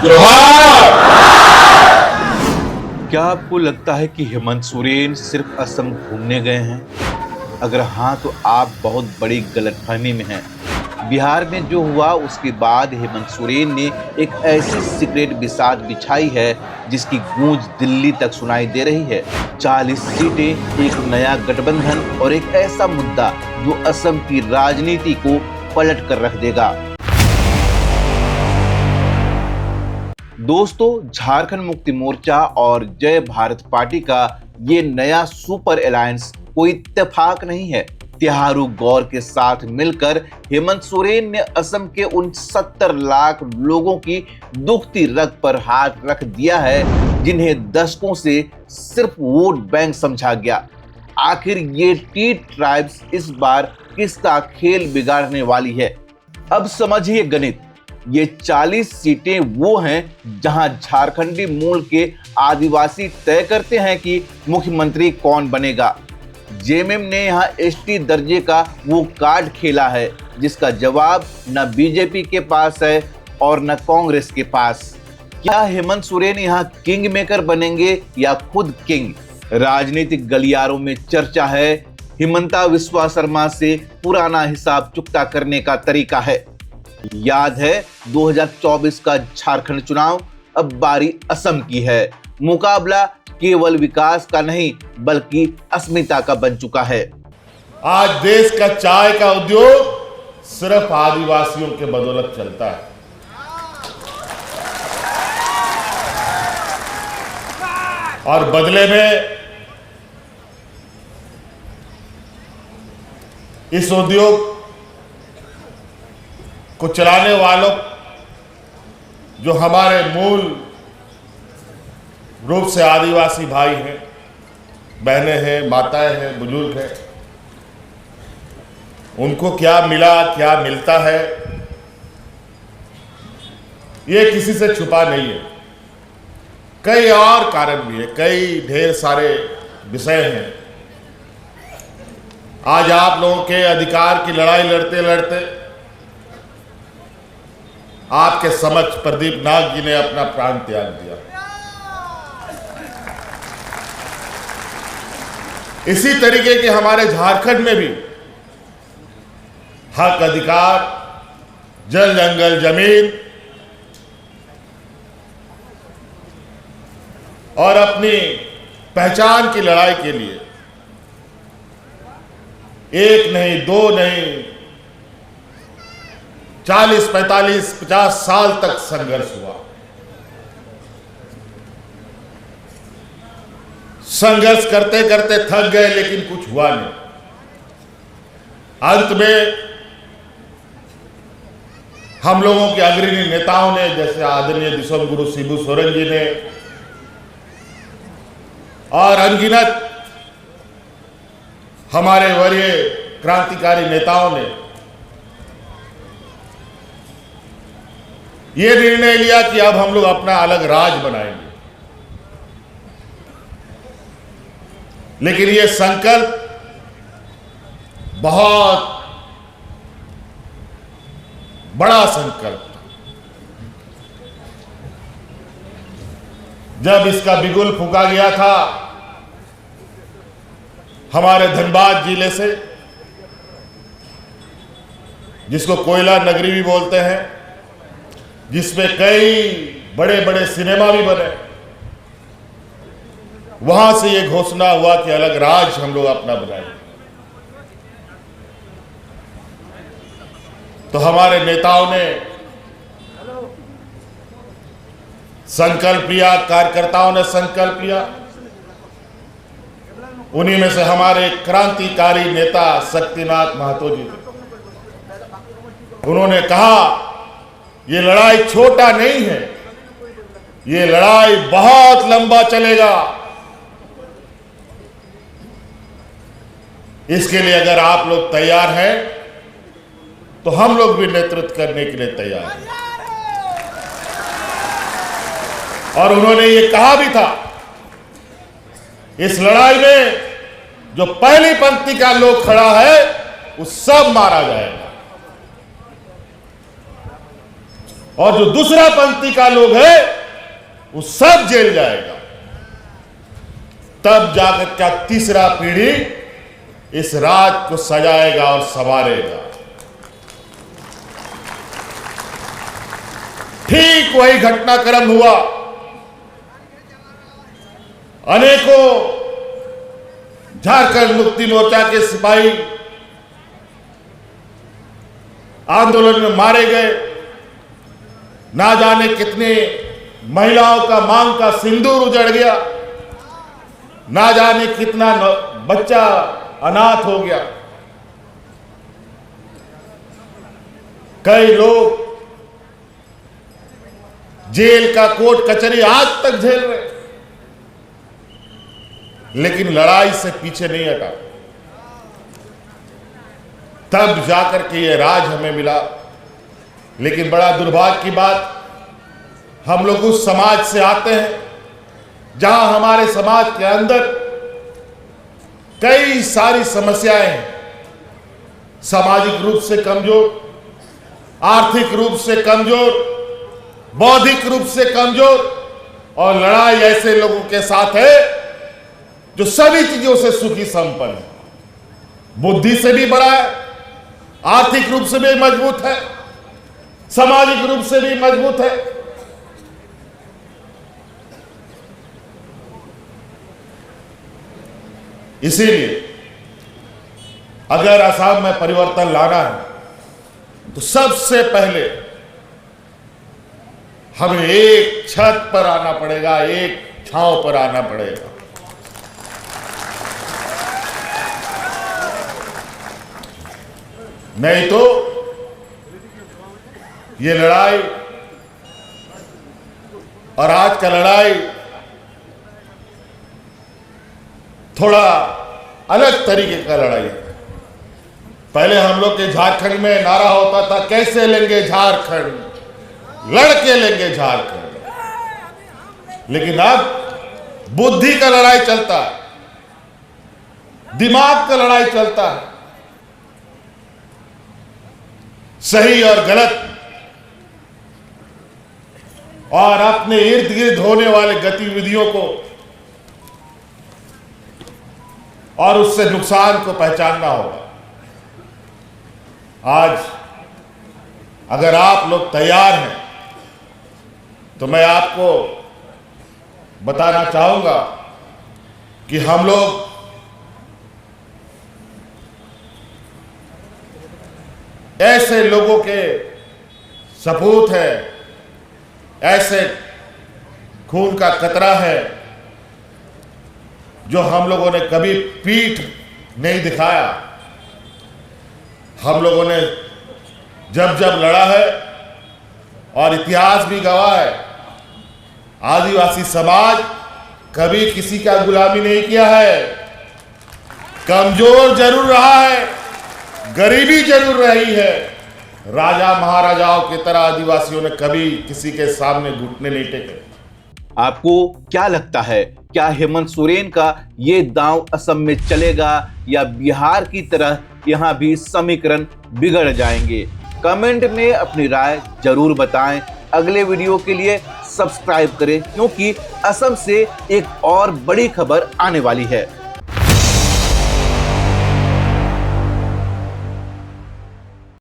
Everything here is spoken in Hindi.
जोहार। क्या आपको लगता है कि हेमंत सोरेन सिर्फ असम घूमने गए हैं? अगर हाँ तो आप बहुत बड़ी गलतफहमी में हैं। बिहार में जो हुआ उसके बाद हेमंत सोरेन ने एक ऐसी सीक्रेट बिसात बिछाई है जिसकी गूंज दिल्ली तक सुनाई दे रही है। 40 सीटें, एक नया गठबंधन और एक ऐसा मुद्दा जो असम की राजनीति को पलट कर रख देगा। दोस्तों, झारखंड मुक्ति मोर्चा और जय भारत पार्टी का ये नया सुपर अलायंस कोई इत्तेफाक नहीं है। तिहारू गौर के साथ मिलकर हेमंत सोरेन ने असम के उन 70 लाख लोगों की दुखती रग पर हाथ रख दिया है जिन्हें दशकों से सिर्फ वोट बैंक समझा गया। आखिर ये टी ट्राइब्स इस बार किसका खेल बिगाड़ने वाली है? अब समझिए गणित। ये 40 सीटें वो हैं जहां झारखंडी मूल के आदिवासी तय करते हैं कि मुख्यमंत्री कौन बनेगा। जेएमएम ने यहां एसटी दर्जे का वो कार्ड खेला है जिसका जवाब न बीजेपी के पास है और न कांग्रेस के पास। क्या हेमंत सोरेन यहां किंग मेकर बनेंगे या खुद किंग? राजनीतिक गलियारों में चर्चा है हिमंता विश्वा शर्मा से पुराना हिसाब चुकता करने का तरीका है। याद है 2024 का झारखंड चुनाव, अब बारी असम की है। मुकाबला केवल विकास का नहीं बल्कि अस्मिता का बन चुका है। आज देश का चाय का उद्योग सिर्फ आदिवासियों के बदौलत चलता है। और बदले में इस उद्योग को चलाने वालों जो हमारे मूल रूप से आदिवासी भाई हैं, बहनें हैं, माताएं हैं, बुजुर्ग हैं, उनको क्या मिला, क्या मिलता है, ये किसी से छुपा नहीं है। कई और कारण भी है, कई ढेर सारे विषय हैं। आज आप लोगों के अधिकार की लड़ाई लड़ते लड़ते आपके समक्ष प्रदीप नाग जी ने अपना प्राण त्याग दिया। इसी तरीके के हमारे झारखंड में भी हक, अधिकार, जल, जंगल, जमीन और अपनी पहचान की लड़ाई के लिए एक नहीं, दो नहीं, 40, 45, 50 साल तक संघर्ष हुआ। संघर्ष करते करते थक गए लेकिन कुछ हुआ नहीं। अंत में हम लोगों के अग्रणी नेताओं ने, जैसे आदरणीय दिसोम गुरु शिबू सोरेन जी ने और अनगिनत हमारे वरीय क्रांतिकारी नेताओं ने ये निर्णय लिया कि अब हम लोग अपना अलग राज बनाएंगे। लेकिन ये संकल्प बहुत बड़ा संकल्प था। जब इसका बिगुल फूंका गया था हमारे धनबाद जिले से, जिसको कोयला नगरी भी बोलते हैं, जिसमें कई बड़े बड़े सिनेमा भी बने, वहां से यह घोषणा हुआ कि अलग राज हम लोग अपना बनाएंगे। तो हमारे नेताओं ने संकल्प लिया, कार्यकर्ताओं ने संकल्प लिया। उन्हीं में से हमारे क्रांतिकारी नेता शक्तिनाथ महतो जी थे। उन्होंने कहा ये लड़ाई छोटा नहीं है, ये लड़ाई बहुत लंबा चलेगा। इसके लिए अगर आप लोग तैयार हैं तो हम लोग भी नेतृत्व करने के लिए तैयार हैं। और उन्होंने ये कहा भी था, इस लड़ाई में जो पहली पंक्ति का लोग खड़ा है वो सब मारा जाएगा। और जो दूसरा पंक्ति का लोग है वो सब जेल जाएगा। तब जाकर क्या तीसरा पीढ़ी इस राज को सजाएगा और संवारेगा। ठीक वही घटनाक्रम हुआ। अनेकों झारखंड मुक्ति मोर्चा के सिपाही आंदोलन में मारे गए। ना जाने कितने महिलाओं का मांग का सिंदूर उजड़ गया। ना जाने कितना बच्चा अनाथ हो गया। कई लोग जेल का कोर्ट कचहरी आज तक झेल रहे, लेकिन लड़ाई से पीछे नहीं हटा। तब जाकर के ये राज हमें मिला। लेकिन बड़ा दुर्भाग्य की बात, हम लोग उस समाज से आते हैं जहां हमारे समाज के अंदर कई सारी समस्याएं हैं। सामाजिक रूप से कमजोर, आर्थिक रूप से कमजोर, बौद्धिक रूप से कमजोर, और लड़ाई ऐसे लोगों के साथ है जो सभी चीजों से सुखी संपन्न है। बुद्धि से भी बड़ा है, आर्थिक रूप से भी मजबूत है, सामाजिक रूप से भी मजबूत है। इसीलिए अगर असम में परिवर्तन लाना है तो सबसे पहले हमें एक छत पर आना पड़ेगा, एक छांव पर आना पड़ेगा। नहीं तो ये लड़ाई और आज का लड़ाई थोड़ा अलग तरीके का लड़ाई है। पहले हम लोग के झारखंड में नारा होता था, कैसे लेंगे झारखंड, लड़के लेंगे झारखंड। लेकिन अब बुद्धि का लड़ाई चलता है, दिमाग का लड़ाई चलता है। सही और गलत और अपने इर्द गिर्द होने वाले गतिविधियों को और उससे नुकसान को पहचानना होगा। आज अगर आप लोग तैयार हैं तो मैं आपको बताना चाहूंगा कि हम लोग ऐसे लोगों के सपूत हैं, ऐसे खून का कतरा है जो हम लोगों ने कभी पीठ नहीं दिखाया। हम लोगों ने जब जब लड़ा है और इतिहास भी गवाह है, आदिवासी समाज कभी किसी का गुलामी नहीं किया है। कमजोर जरूर रहा है, गरीबी जरूर रही है। राजा महाराजाओं की तरह आदिवासियों ने कभी किसी के सामने घुटने नहीं टेके। आपको क्या लगता है, क्या हेमंत सोरेन का ये दांव असम में चलेगा या बिहार की तरह यहां भी समीकरण बिगड़ जाएंगे? कमेंट में अपनी राय जरूर बताएं। अगले वीडियो के लिए सब्सक्राइब करें क्योंकि असम से एक और बड़ी खबर आने वाली है।